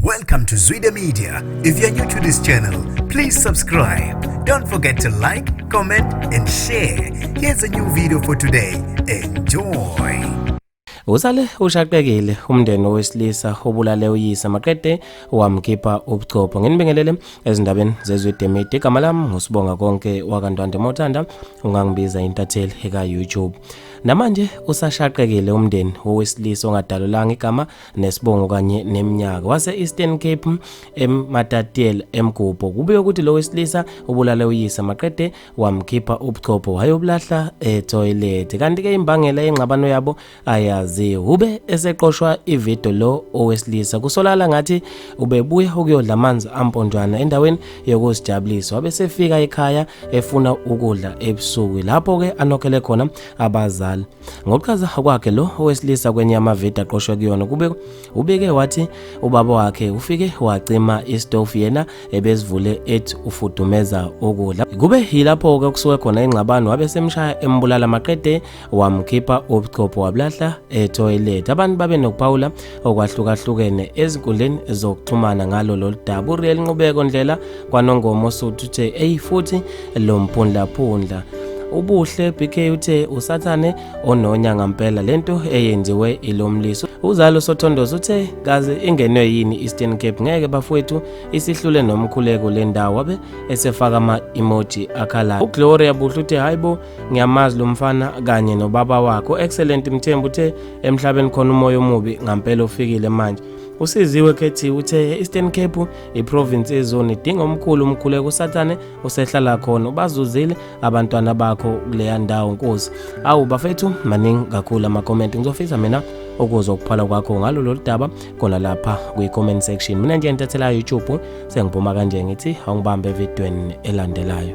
Welcome to zwide-media. If you're new to this channel, please subscribe. Don't forget to like, comment and share. Here's a new video for today. Enjoy. Usale ushaqekile umndeni owesilisa obulale uyise maqede Yamkhipha Ubuchopho. Nginibingelele ezindabeni zezwide-media. Igama lami ngusibonga konke wakantwande mothanda ungangibiza intatheli eka YouTube. Namanje usashaqekile umndeni owesilisa ongadalulanga igama nesibongo kanye neminyaka wase Eastern Cape eMatatiele eMgubho. Kube ukuthi lo wesilisa ubulale uyise maqede Yamkhipha Ubuchopho wayobulahla etoilet. Kanti ke imbangela yengxabano yabo ayazi ube eseqoshwa ivideo lo owesilisa kusolala ngathi ubebuye ukuyodla amanzi amponjwana endaweni yokuzijabulisa wabe sefika ekhaya efuna ukudla ebusuku lapho ke anokhele khona abazali. Ngokuchaza kwakhe lo owesilisa kwenye amavideo aqoshwe kuyona kube ubeke wathi ubaba wakhe ufike wacima istove yena ebezivule ethi ufudumeza ukudla. Kube yilapho ke kusuke khona ingxabano wabe semshaya embulala maqede Yamkhipha Ubuchopho wablahla etoilet. Abantu babe nokuphawula okwahlukahlukene ezinkundleni zokuxhumana ngalo loludaba. Real Nqubeko Ndlela kwaNongoma Sothu uthe futhi lo mphundla ubuhle BK uthe usathane ononya ngempela lento eyenziwe ilomliso. Uzalo Sothondoza uthe kaze ingenwe yini Eastern Cape ngeke bafowethu isihlule nomkhuleko lendawo wabe esefaka ama emoji akhala. uGloria Buhle uthe hayibo ngiyamazi lo mfana kanye nobaba wakho excellent Mthembu uthe emhlabeni khona umoya omubi ngempela ofikile manje. Usiziwe Kethi uthe Eastern Cape iprovince ezone idinga omkhulu umkhuleko usathane usehlala khona ubazuzile abantwana bakho kuleya ndawo Nkosi. Awu bafethu maningi kakhulu ama comment ngizofisa mina ukuzwa ukuphala kwakho ngalo loludaba khona lapha kwi comment section. Mina nje entathela YouTube sengiphuma kanje ngithi awungibambe evidweni elandelayo.